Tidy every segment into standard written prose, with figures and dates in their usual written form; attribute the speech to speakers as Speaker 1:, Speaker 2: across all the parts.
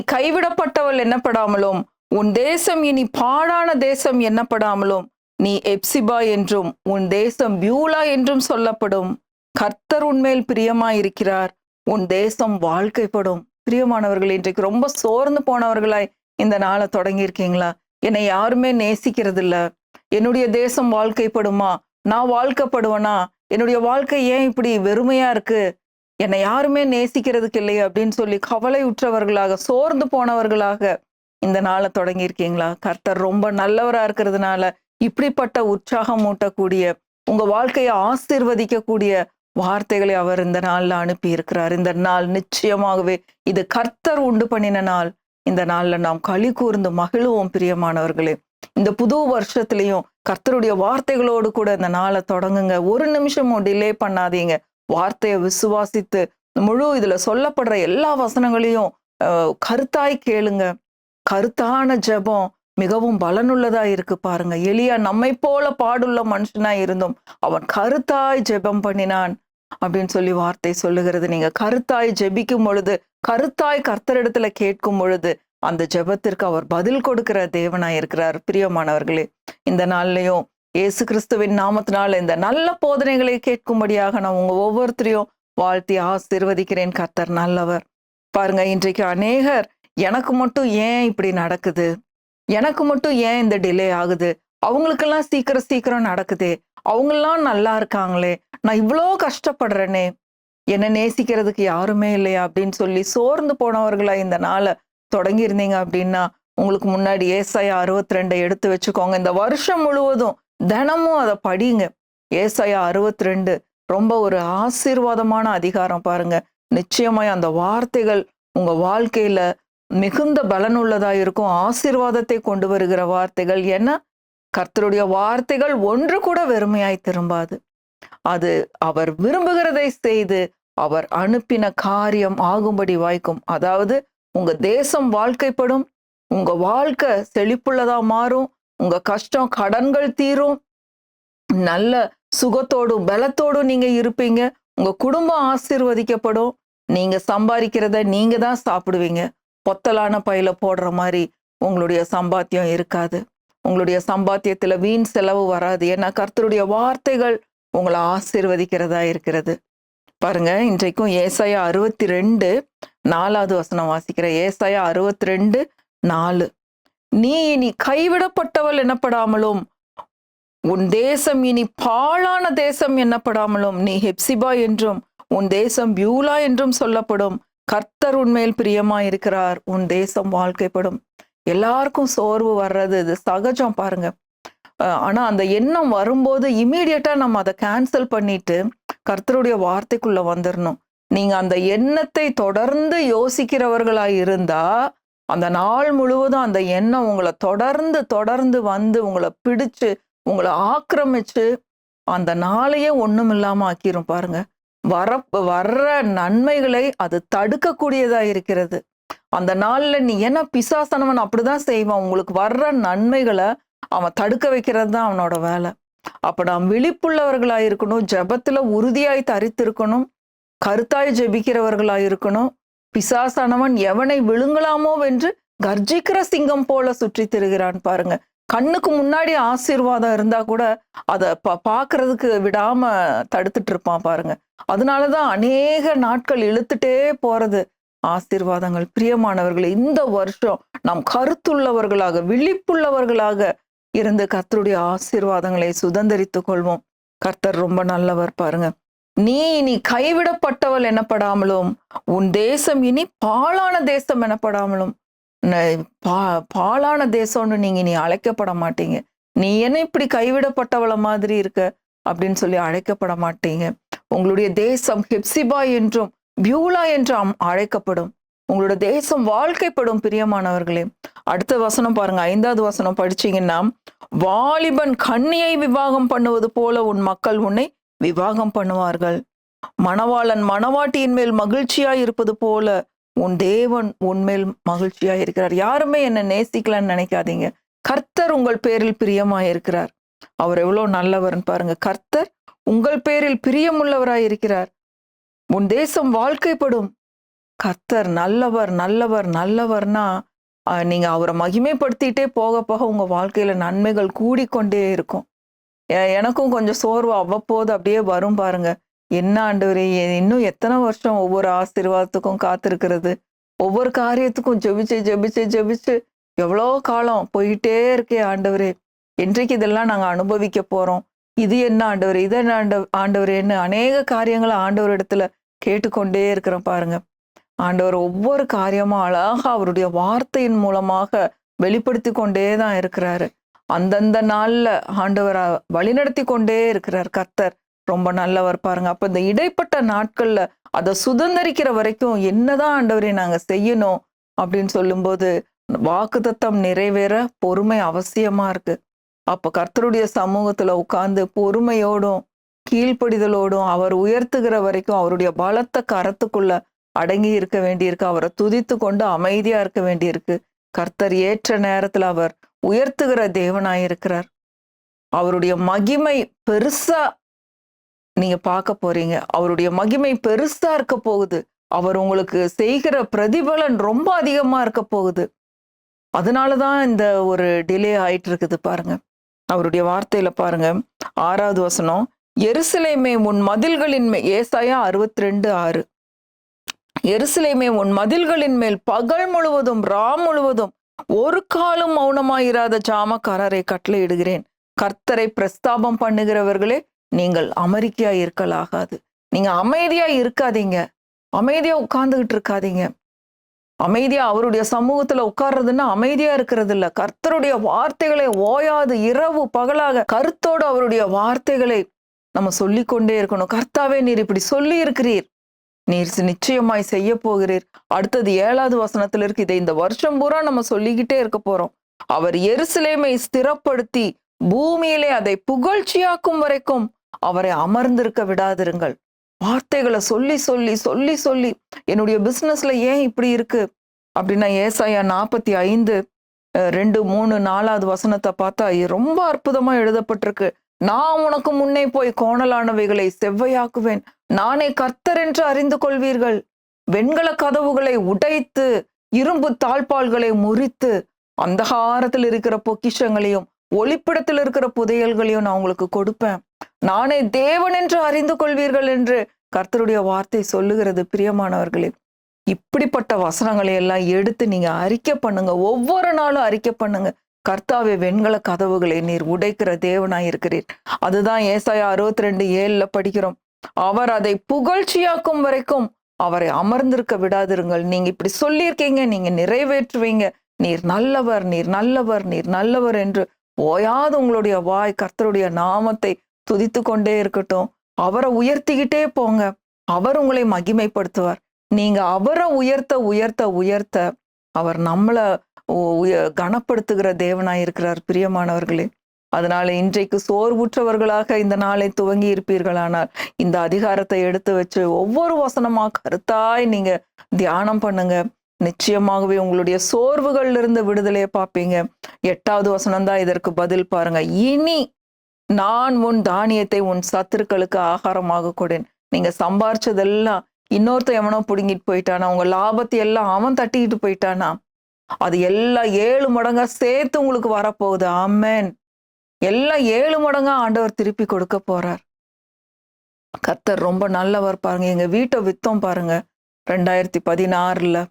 Speaker 1: கைவிடப்பட்டவள் என்னப்படாமலும் உன் தேசம் இனி பாழான தேசம் என்னப்படாமலும் நீ எப்சிபா என்றும் உன் தேசம் பியூலா என்றும் சொல்லப்படும். கர்த்தர் உன்மேல் பிரியமாயிருக்கிறார், உன் தேசம் வாழ்க்கைப்படும். பிரியமானவர்கள், இன்றைக்கு ரொம்ப சோர்ந்து போனவர்களாய் இந்த நாளை தொடங்கி இருக்கீங்களா? என்னை யாருமே நேசிக்கிறது இல்ல, என்னுடைய தேசம் வாழ்க்கைப்படுமா, நான் வாழ்க்கைப்படுவேனா, என்னுடைய வாழ்க்கை ஏன் இப்படி வெறுமையா இருக்கு, என்னை யாருமே நேசிக்கிறதுக்கு இல்லையே அப்படின்னு சொல்லி கவலை உற்றவர்களாக சோர்ந்து போனவர்களாக இந்த நாளை தொடங்கி இருக்கீங்களா? கர்த்தர் ரொம்ப நல்லவரா இருக்கிறதுனால இப்படிப்பட்ட உற்சாகம் ஊட்டக்கூடிய, உங்க வாழ்க்கையை ஆசீர்வதிக்கக்கூடிய வார்த்தைகளை அவர் இந்த நாள்ல அனுப்பி இருக்கிறார். இந்த நாள் நிச்சயமாகவே இது கர்த்தர் உண்டு பண்ணின நாள். இந்த நாள்ல நாம் களி கூர்ந்து மகிழுவோம். பிரியமானவர்களே, இந்த புது வருஷத்துலயும் கர்த்தருடைய வார்த்தைகளோடு கூட இந்த நாளை தொடங்குங்க. ஒரு நிமிஷமும் டிலே பண்ணாதீங்க. வார்த்தையை விசுவாசித்து முழு இதுல சொல்லப்படுற எல்லா வசனங்களையும் கருத்தாய் கேளுங்க. கருத்தான ஜெபம் மிகவும் பலனுள்ளதா இருக்கு பாருங்க. எலியா நம்மை போல பாடுள்ள மனுஷனா இருந்தும் அவன் கருத்தாய் ஜெபம் பண்ணினான் அப்படின்னு சொல்லி வார்த்தை சொல்லுகிறது. நீங்க கருத்தாய் ஜெபிக்கும் பொழுது, கருத்தாய் கர்த்தரிடத்துல கேட்கும் பொழுது அந்த ஜெபத்திற்கு அவர் பதில் கொடுக்கிற தேவனாய் இருக்கிறார். பிரியமானவர்களே, இந்த நாள்லயும் இயேசு கிறிஸ்துவின் நாமத்தினால இந்த நல்ல போதனைகளை கேட்கும்படியாக நான் உங்க ஒவ்வொருத்தரையும் வாழ்த்தி ஆசீர்வதிக்கிறேன். கர்த்தர் நல்லவர். பாருங்க, இன்றைக்கு அநேகர் எனக்கு மட்டும் ஏன் இப்படி நடக்குது, எனக்கு மட்டும் ஏன் இந்த டிலே ஆகுது, அவங்களுக்கெல்லாம் சீக்கிரம் சீக்கிரம் நடக்குதே, அவங்கெல்லாம் நல்லா இருக்காங்களே, நான் இவ்வளோ கஷ்டப்படுறேனே, என்னை நேசிக்கிறதுக்கு யாருமே இல்லையா அப்படின்னு சொல்லி சோர்ந்து போனவர்களா இந்த நாளை தொடங்கி இருந்தீங்க அப்படின்னா, உங்களுக்கு முன்னாடி ஏசாயா 62 எடுத்து வச்சுக்கோங்க. இந்த வருஷம் முழுவதும் தினமும் அதை படிங்க. ஏசாயா 62 ரொம்ப ஒரு ஆசீர்வாதமான அதிகாரம் பாருங்க. நிச்சயமாய் அந்த வார்த்தைகள் உங்க வாழ்க்கையில மிகுந்த பலனுள்ளதா இருக்கும். ஆசீர்வாதத்தை கொண்டு வருகிற வார்த்தைகள். ஏன்னா கர்த்தருடைய வார்த்தைகள் ஒன்று கூட வெறுமையாய் திரும்பாது. அது அவர் விரும்புகிறதை செய்து அவர் அனுப்பின காரியம் ஆகும்படி வாய்க்கும். அதாவது உங்க தேசம் வாழ்க்கைப்படும், உங்க வாழ்க்கை செழிப்புள்ளதா மாறும், உங்க கஷ்டம் கடன்கள் தீரும், நல்ல சுகத்தோடும் பலத்தோடும் நீங்க இருப்பீங்க, உங்க குடும்பம் ஆசீர்வதிக்கப்படும், நீங்க சம்பாதிக்கிறத நீங்க தான் சாப்பிடுவீங்க. பொத்தலான பையில போடுற மாதிரி உங்களுடைய சம்பாத்தியம் இருக்காது. உங்களுடைய சம்பாத்தியத்துல வீண் செலவு வராது. ஏன்னா கர்த்தருடைய வார்த்தைகள் உங்களை ஆசீர்வதிக்கிறதா இருக்கிறது. பாருங்க, இன்றைக்கும் ஏசாயா 62:4 வசனம் வாசிக்கிற. ஏசாயா 62:4 நீ இனி கைவிடப்பட்டவள் என்னப்படாமலும் உன் தேசம் இனி பாழான தேசம் என்னப்படாமலும் நீ ஹெப்சிபா என்றும் உன் தேசம் பியூலா என்றும் சொல்லப்படும். கர்த்தர் உன்மேல் பிரியமா இருக்கிறார், உன் தேசம் வாழ்க்கைப்படும். எல்லாருக்கும் சோர்வு வர்றது இது சகஜம் பாருங்க. ஆனா அந்த எண்ணம் வரும்போது இமீடியட்டா நம்ம அதை கேன்சல் பண்ணிட்டு கர்த்தருடைய வார்த்தைக்குள்ள வந்துடணும். நீங்க அந்த எண்ணத்தை தொடர்ந்து யோசிக்கிறவர்களா இருந்தா அந்த நாள் முழுவதும் அந்த எண்ணம் உங்களை தொடர்ந்து தொடர்ந்து வந்து உங்களை பிடிச்சு உங்களை ஆக்கிரமிச்சு அந்த நாளையே ஒண்ணும் இல்லாம ஆக்கிரும் பாருங்க. வர்ற நன்மைகளை அது தடுக்கக்கூடியதா இருக்கிறது. அந்த நாள்ல நீ என்ன பிசாசனவன் அப்படிதான் செய்வான். உங்களுக்கு வர்ற நன்மைகளை அவன் தடுக்க வைக்கிறது தான் அவனோட வேலை. அப்ப நாம் விழிப்புள்ளவர்களா இருக்கணும், ஜெபத்துல உறுதியாய் தரித்திருக்கணும், கருத்தாய் ஜெபிக்கிறவர்களா இருக்கணும். பிசாசானவன் எவனை விழுங்கலாமோ வென்று கர்ஜிக்கிற சிங்கம் போல சுற்றி திரிகிறான் பாருங்க. கண்ணுக்கு முன்னாடி ஆசீர்வாதம் இருந்தா கூட அதை பாக்குறதுக்கு விடாம தடுத்துட்டு இருப்பான் பாருங்க. அதனாலதான் அநேக நாட்கள் இழுத்துட்டே போறது ஆசீர்வாதங்கள். பிரியமானவர்களே, இந்த வருஷம் நாம் கருத்துள்ளவர்களாக விழிப்புள்ளவர்களாக இருந்து கர்த்தருடைய ஆசீர்வாதங்களை சுதந்திரித்துக் கொள்வோம். கர்த்தர் ரொம்ப நல்லவர் பாருங்க. நீ இனி கைவிடப்பட்டவள் எனப்படாமலும் உன் தேசம் இனி பாழான தேசம் எனப்படாமலும். பாழான தேசம்னு நீங்க இனி அழைக்கப்பட மாட்டீங்க. நீ என்ன இப்படி கைவிடப்பட்டவள மாதிரி இருக்க அப்படின்னு சொல்லி அழைக்கப்பட மாட்டீங்க. உங்களுடைய தேசம் ஹெப்சிபா என்றும் பியூலா என்றும் அழைக்கப்படும். உங்களுடைய தேசம் வாழ்க்கைப்படும். பிரியமானவர்களே, அடுத்த வசனம் பாருங்க, 5வது வசனம் படிச்சீங்கன்னா, வாலிபன் கன்னியை விவாகம் பண்ணுவது போல உன் மக்கள் உன்னை விவாகம் பண்ணுவார்கள். மணவாளன் மணவாட்டியின் மேல் மகிழ்ச்சியாய் இருப்பது போல உன் தேவன் உன்மேல் மகிழ்ச்சியாய் இருக்கிறார். யாருமே என்ன நேசிக்கலன்னு நினைக்காதீங்க. கர்த்தர் உங்கள் பேரில் பிரியமாய் இருக்கிறார். அவர் எவ்வளவு நல்லவர்னு பாருங்க. கர்த்தர் உங்கள் பேரில் பிரியமுள்ளவராய் இருக்கிறார். உன் தேசம் வாழ்க்கைப்படும். கர்த்தர் நல்லவர் நல்லவர் நல்லவர்னா நீங்க அவரை மகிமைப்படுத்திட்டே போக போக உங்க வாழ்க்கையில நன்மைகள் கூடிக்கொண்டே இருக்கும். எனக்கும் கொஞ்சம் சோர்வு அவ்வப்போது அப்படியே வரும் பாருங்க. என்ன ஆண்டவரே, இன்னும் எத்தனை வருஷம் ஒவ்வொரு ஆசீர்வாதத்துக்கும் காத்திருக்கிறது, ஒவ்வொரு காரியத்துக்கும் ஜெபிச்சு ஜெபிச்சு ஜெபிச்சு எவ்வளோ காலம் போயிட்டே இருக்கே ஆண்டவரே, என்றைக்கு இதெல்லாம் நாங்க அனுபவிக்க போறோம், இது என்ன ஆண்டவரே, இது என்ன ஆண்டவரேன்னு அநேக காரியங்களை ஆண்டவர் இடத்துல கேட்டுக்கொண்டே இருக்கிறோம் பாருங்க. ஆண்டவர் ஒவ்வொரு காரியமும் அழகா அவருடைய வார்த்தையின் மூலமாக வெளிப்படுத்தி கொண்டே தான் இருக்கிறாரு. அந்தந்த நாள்ல ஆண்டவர் வழிநடத்தி கொண்டே இருக்கிறார். கர்த்தர் ரொம்ப நல்லவர் பாருங்க. அப்ப இந்த இடைப்பட்ட நாட்கள்ல அதை சுதந்திரிக்கிற வரைக்கும் என்னதான் ஆண்டவரை நாங்க செய்யணும் அப்படின்னு சொல்லும்போது, வாக்குத்தத்தம் நிறைவேற பொறுமை அவசியமா இருக்கு. அப்ப கர்த்தருடைய சமூகத்துல உட்கார்ந்து பொறுமையோடும் கீழ்ப்படிதலோடும் அவர் உயர்த்துகிற வரைக்கும் அவருடைய பலத்த கரத்துக்குள்ள அடங்கி இருக்க வேண்டியிருக்கு. அவரை துதித்து கொண்டு அமைதியா இருக்க வேண்டியிருக்கு. கர்த்தர் ஏற்ற நேரத்துல அவர் உயர்த்துகிற தேவனாயிருக்கிறார். அவருடைய மகிமை பெருசா நீங்க பார்க்க போறீங்க. அவருடைய மகிமை பெருசா இருக்க போகுது. அவர் உங்களுக்கு செய்கிற பிரதிபலன் ரொம்ப அதிகமா இருக்க போகுது. அதனாலதான் இந்த ஒரு டிலே ஆயிட்டு இருக்குது பாருங்க. அவருடைய வார்த்தையில பாருங்க, 6வது வசனம், எருசலேமே உன் மதில்களின் மேல், ஏசாயா 62:6, எருசலேமே உன் மதில்களின் மேல் பகல் முழுவதும் ரா முழுவதும் ஒரு காலம் மௌனமாயிராத ஜாமக்காரரை கட்டளையிடுகிறேன். கர்த்தரை பிரஸ்தாபம் பண்ணுகிறவர்களே, நீங்கள் அமெரிக்கா இருக்கலாகாது. நீங்க அமைதியா இருக்காதீங்க, அமைதியா உட்கார்ந்துகிட்டு இருக்காதீங்க. அமைதியா அவருடைய சமூகத்துல உட்கார்றதுன்னா அமைதியா இருக்கிறது இல்ல. கர்த்தருடைய வார்த்தைகளை ஓயாது இரவு பகலாக கருத்தோடு அவருடைய வார்த்தைகளை நம்ம சொல்லிக்கொண்டே இருக்கணும். கர்த்தாவே, நீர் இப்படி சொல்லி இருக்கிறீர், நீர் நிச்சயமாய் செய்ய போகிறீர். அடுத்தது 7வது வசனத்துல இருக்கு. இதை இந்த வருஷம் பூரா நம்ம சொல்லிக்கிட்டே இருக்க போறோம். அவர் எருசலேமை ஸ்திரப்படுத்தி பூமியிலே அதை புகழ்ச்சியாக்கும் வரைக்கும் அவரை அமர்ந்திருக்க விடாதிருங்கள். வார்த்தைகளை சொல்லி சொல்லி சொல்லி சொல்லி என்னுடைய பிசினஸ்ல ஏன் இப்படி இருக்கு அப்படின்னா, ஏசாயா 45:2, 3, 4வது வசனத்தை பார்த்தா ரொம்ப அற்புதமா எழுதப்பட்டிருக்கு. நான் உனக்கு முன்னே போய் கோணலானவைகளை செவ்வையாக்குவேன், நானே கர்த்தர் என்று அறிந்து கொள்வீர்கள். வெண்கல கதவுகளை உடைத்து இரும்பு தாழ்பால்களை முறித்து அந்தகாரத்தில் இருக்கிற பொக்கிஷங்களையும் ஒளிப்பிடத்தில் இருக்கிற புதையல்களையும் நான் உங்களுக்கு கொடுப்பேன். நானே தேவன் என்று அறிந்து கொள்வீர்கள் என்று கர்த்தருடைய வார்த்தை சொல்லுகிறது. பிரியமானவர்களே, இப்படிப்பட்ட வசனங்களை எல்லாம் எடுத்து நீங்க அறிக்கை பண்ணுங்க. ஒவ்வொரு நாளும் அறிக்கை பண்ணுங்க. கர்த்தாவே, வெண்கல கதவுகளை நீர் உடைக்கிற தேவனாய் இருக்கிறீர். அதுதான் ஏசாயா 62:7 படிக்கிறோம். அவர் அதை புகழ்ச்சியாக்கும் வரைக்கும் அவரை அமர்ந்திருக்க விடாதிருங்கள். நீங்க இப்படி சொல்லியிருக்கீங்க, நீங்க நிறைவேற்றுவீங்க. நீர் நல்லவர், நீர் நல்லவர், நீர் நல்லவர் என்று ஓயாது உங்களுடைய வாய் கர்த்தருடைய நாமத்தை துதித்து கொண்டே இருக்கட்டும். அவரை உயர்த்திக்கிட்டே போங்க. அவர் உங்களை மகிமைப்படுத்துவார். நீங்க அவரை உயர்த்த உயர்த்த உயர்த்த அவர் நம்மளை கனப்படுத்துகிற தேவனாய் இருக்கிறார். பிரியமானவர்களே, அதனால இன்றைக்கு சோர்வுற்றவர்களாக இந்த நாளை துவங்கி இருப்பீர்களானால் இந்த அதிகாரத்தை எடுத்து வச்சு ஒவ்வொரு வசனமா கருத்தாய் நீங்க தியானம் பண்ணுங்க. நிச்சயமாகவே உங்களுடைய சோர்வுகள்ல இருந்து விடுதலையை பார்ப்பீங்க. 8வது வசனம் தான் இதற்கு பதில் பாருங்க. இனி நான் உன் தானியத்தை உன் சத்துருக்களுக்கு ஆகாரமாக கொடேன். நீங்க சம்பாரிச்சதெல்லாம் இன்னொருத்த எவனோ புடுங்கிட்டு போயிட்டானா, உங்க லாபத்தை எல்லாம் அவன் தட்டிக்கிட்டு போயிட்டானா, அது எல்லாம் 7 மடங்கா சேர்த்து உங்களுக்கு வரப்போகுது. ஆமென். எல்லாம் 7 மடங்கா ஆண்டவர் திருப்பி கொடுக்க போறார். கர்த்தர் ரொம்ப நல்லவர் பாருங்க. எங்க வீட்டை வித்தோம் பாருங்க 2016.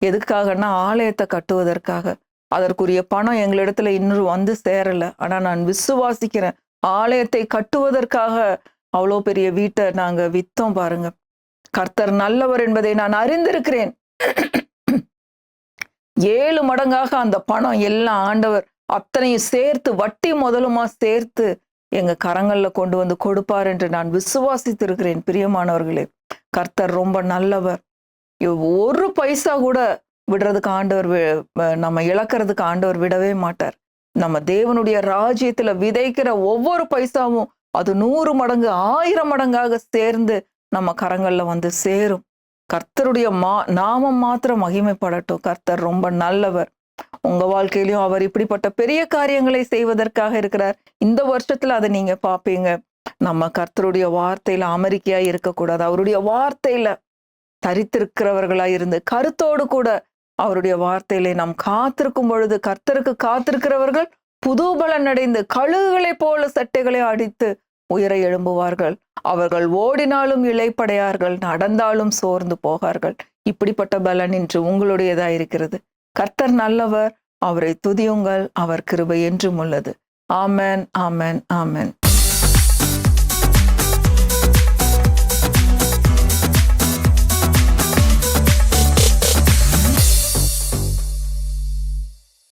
Speaker 1: எதுக்காகன்னா ஆலயத்தை கட்டுவதற்காக. அதற்குரிய பணம் எங்களிடத்துல இன்னும் வந்து சேரல. ஆனா நான் விசுவாசிக்கிறேன், ஆலயத்தை கட்டுவதற்காக அவ்வளோ பெரிய வீட்டை நாங்க வித்தோம் பாருங்க. கர்த்தர் நல்லவர் என்பதை நான் அறிந்திருக்கிறேன். 7 மடங்காக அந்த பணம் எல்லாம் ஆண்டவர் அத்தனையும் சேர்த்து வட்டி முதலுமா சேர்த்து எங்க கரங்கள்ல கொண்டு வந்து கொடுப்பார் என்று நான் விசுவாசித்திருக்கிறேன். பிரியமானவர்களே, கர்த்தர் ரொம்ப நல்லவர். ஒரு பைசா கூட விடுறதுக்கு ஆண்டவர், நம்ம இழக்கிறதுக்கு ஆண்டவர் விடவே மாட்டார். நம்ம தேவனுடைய ராஜ்யத்துல விதைக்கிற ஒவ்வொரு பைசாவும் அது 100 மடங்கு 1000 மடங்காக சேர்ந்து நம்ம கரங்கள்ல வந்து சேரும். கர்த்தருடைய நாமம் மாத்திரம் மகிமைப்படட்டும். கர்த்தர் ரொம்ப நல்லவர். உங்க வாழ்க்கையிலும் அவர் இப்படிப்பட்ட பெரிய காரியங்களை செய்வதற்காக இருக்கிறார். இந்த வருஷத்துல அதை நீங்க பாப்பீங்க. நம்ம கர்த்தருடைய வார்த்தையில அமெரிக்கையா இருக்கக்கூடாது. அவருடைய வார்த்தையில தரித்திருக்கிறவர்களாயிருந்து கருத்தோடு கூட அவருடைய வார்த்தையிலே நாம் காத்திருக்கும் பொழுது, கர்த்தருக்கு காத்திருக்கிறவர்கள் புதுபலன் அடைந்து கழுகுகளைப் போல சட்டைகளை அடித்து உயர எழும்புவார்கள். அவர்கள் ஓடினாலும் இளைப்படையார்கள், நடந்தாலும் சோர்ந்து போகார்கள். இப்படிப்பட்ட பலன் இன்று உங்களுடையதாயிருக்கிறது. கர்த்தர் நல்லவர், அவரை துதியுங்கள், அவர் கிருபை என்றும் உள்ளது. ஆமென், ஆமென், ஆமென்.